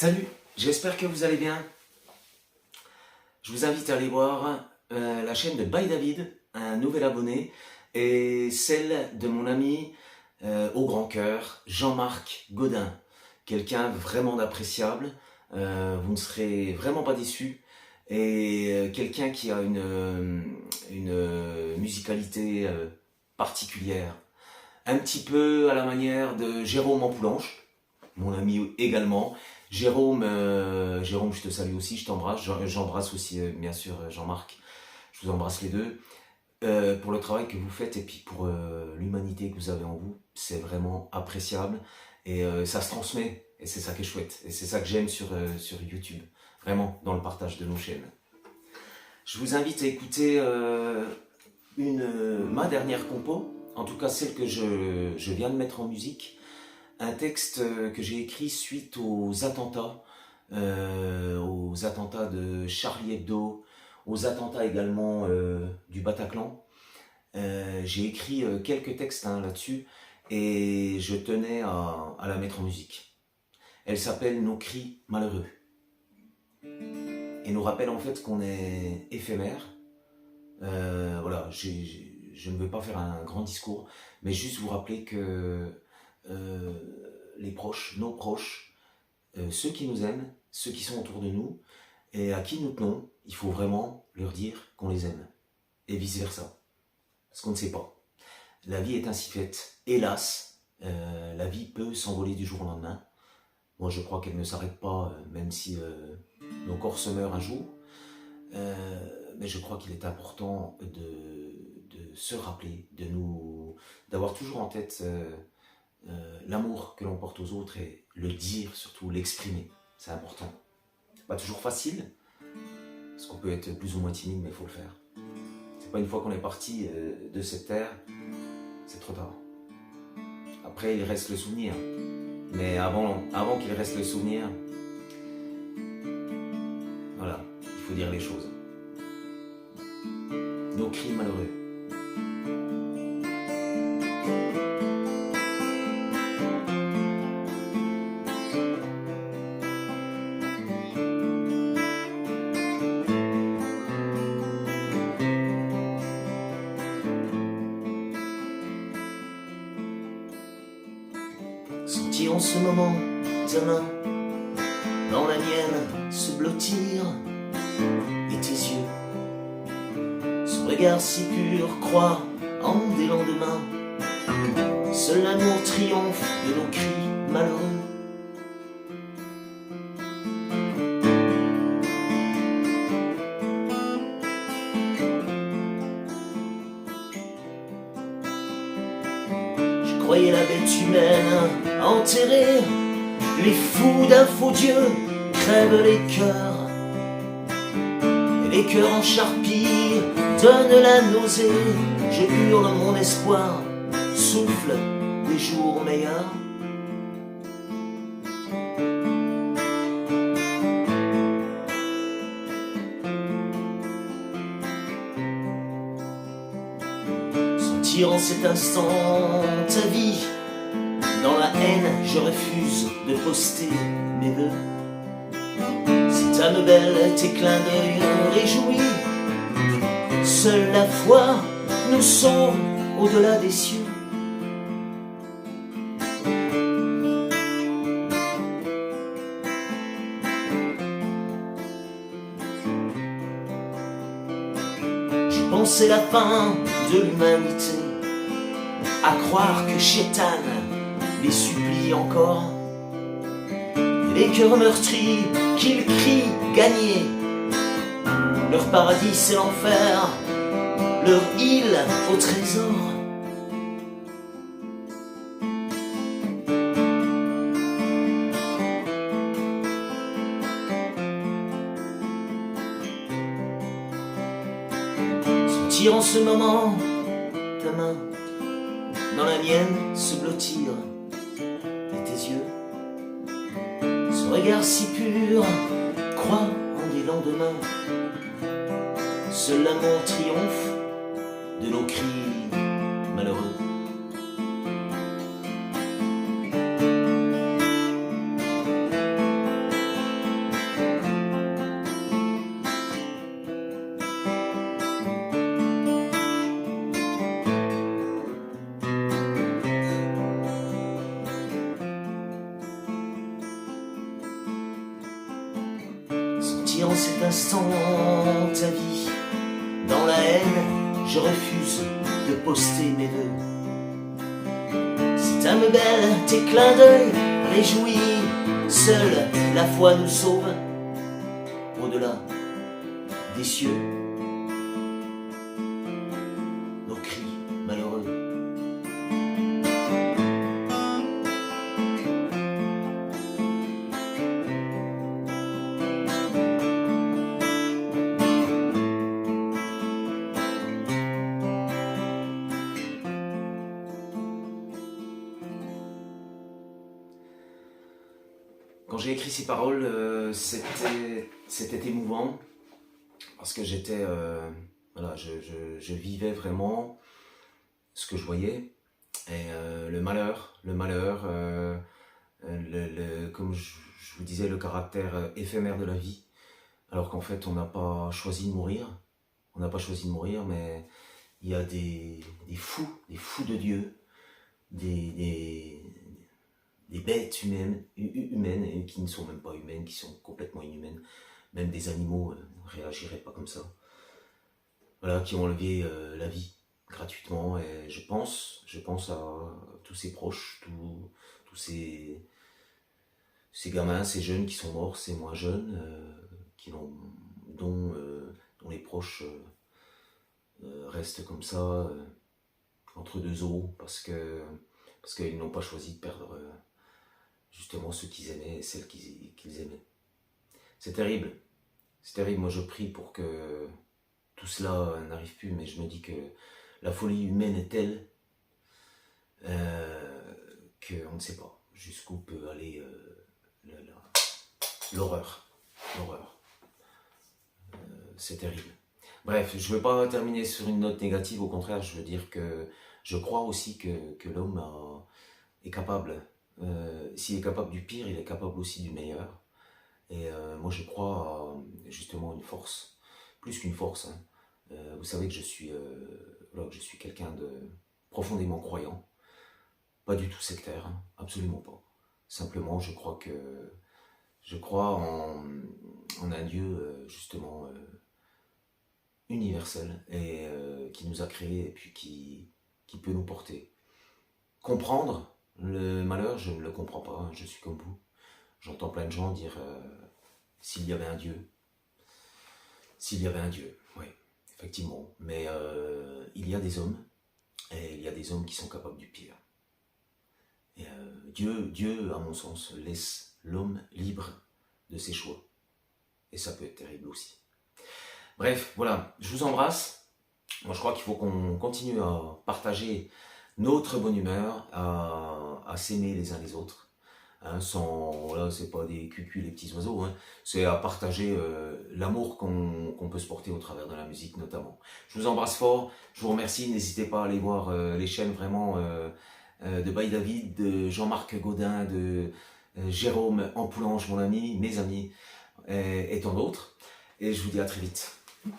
Salut, j'espère que vous allez bien. Je vous invite à aller voir la chaîne de By David, un nouvel abonné, et celle de mon ami au grand cœur, Jean-Marc Godin. Quelqu'un vraiment d'appréciable, vous ne serez vraiment pas déçus, et quelqu'un qui a une musicalité particulière, un petit peu à la manière de Jérôme Ampoulange, mon ami également. Jérôme, Jérôme, je te salue aussi, je t'embrasse. J'embrasse aussi, bien sûr, Jean-Marc. Je vous embrasse les deux. Pour le travail que vous faites et puis pour l'humanité que vous avez en vous, c'est vraiment appréciable. Et ça se transmet. Et c'est ça qui est chouette. Et c'est ça que j'aime sur YouTube. Vraiment, dans le partage de nos chaînes. Je vous invite à écouter ma dernière compo. En tout cas, celle que je viens de mettre en musique. Un texte que j'ai écrit suite aux attentats de Charlie Hebdo, aux attentats également du Bataclan. J'ai écrit quelques textes là-dessus et je tenais à la mettre en musique. Elle s'appelle Nos cris malheureux et nous rappelle en fait qu'on est éphémère. Voilà, je ne veux pas faire un grand discours, mais juste vous rappeler que les proches, nos proches, ceux qui nous aiment, ceux qui sont autour de nous et à qui nous tenons, il faut vraiment leur dire qu'on les aime et vice versa, parce qu'on ne sait pas. La vie est ainsi faite, hélas, la vie peut s'envoler du jour au lendemain. Moi je crois qu'elle ne s'arrête pas, même si nos corps se meurent un jour, mais je crois qu'il est important de se rappeler, d'avoir toujours en tête l'amour que l'on porte aux autres et le dire, surtout l'exprimer, c'est important. Pas toujours facile, parce qu'on peut être plus ou moins timide, mais il faut le faire. C'est pas une fois qu'on est parti de cette terre, c'est trop tard. Après, il reste le souvenir. Mais avant qu'il reste le souvenir, voilà, il faut dire les choses. Nos cris malheureux. Sentir en ce moment ta main dans la mienne se blottir et tes yeux, ce regard si pur croit en des lendemains. Seul l'amour triomphe de nos cris malheureux. Je croyais la bête humaine enterrée, les fous d'un faux Dieu crèvent les cœurs, et les cœurs en charpie donnent la nausée. Je hurle mon espoir, souffle des jours meilleurs. Sentir en cet instant ta vie. Dans la haine, je refuse de poster mes vœux. Cette âme belle, tes clins d'œil réjouis. Seule la foi nous sauve au-delà des cieux. J'ai pensé la fin de l'humanité, à croire que Chétan les supplie encore, et les cœurs meurtris qu'ils crient gagner. Leur paradis c'est l'enfer, leur île au trésor. Sentir en ce moment ta main dans la mienne se blottir, et tes yeux, ce regard si pur croit en des lendemains. Seul l'amour triomphe de nos cris malheureux. si en cet instant ta vie, dans la haine, je refuse de poster mes vœux. Si t'aimes belle tes clins d'œil réjouis, seule la foi nous sauve au-delà des cieux. Nos cris malheureux. Quand j'ai écrit ces paroles, c'était émouvant parce que j'étais, voilà, je vivais vraiment ce que je voyais et le malheur, comme je vous disais, le caractère éphémère de la vie, alors qu'en fait on n'a pas choisi de mourir, mais il y a des fous de Dieu, des bêtes humaines et qui ne sont même pas humaines, qui sont complètement inhumaines. Même des animaux ne réagiraient pas comme ça. Voilà, qui ont enlevé la vie gratuitement. Et je pense à tous ces proches, tous ces gamins, ces jeunes qui sont morts, ces moins jeunes, dont les proches restent comme ça, entre deux eaux, parce qu'ils n'ont pas choisi de perdre justement ceux qu'ils aimaient et celles qu'ils aimaient. C'est terrible, moi je prie pour que tout cela n'arrive plus, mais je me dis que la folie humaine est telle qu'on ne sait pas jusqu'où peut aller l'horreur. C'est terrible. Bref, je ne veux pas terminer sur une note négative, au contraire, je veux dire que je crois aussi que l'homme est capable. S'il est capable du pire, il est capable aussi du meilleur. Et moi je crois à justement une force, plus qu'une force. Hein. Vous savez que je suis quelqu'un de profondément croyant, pas du tout sectaire, hein, absolument pas. Simplement je crois en un Dieu justement universel et qui nous a créés et puis qui peut nous porter. Comprendre le malheur, je ne le comprends pas, hein, je suis comme vous. J'entends plein de gens dire s'il y avait un Dieu. Oui, effectivement. Mais il y a des hommes, et il y a des hommes qui sont capables du pire. Et Dieu, à mon sens, laisse l'homme libre de ses choix. Et ça peut être terrible aussi. Bref, voilà, je vous embrasse. Moi, je crois qu'il faut qu'on continue à partager notre bonne humeur, à s'aimer les uns les autres. Hein, voilà, c'est pas des cuculs, les petits oiseaux, hein, c'est à partager l'amour qu'on peut se porter au travers de la musique notamment. Je vous embrasse fort, je vous remercie, n'hésitez pas à aller voir les chaînes vraiment de By David, de Jean-Marc Gaudin, de Jérôme Ampoulange, mon ami, mes amis, et tant d'autres. Et je vous dis à très vite.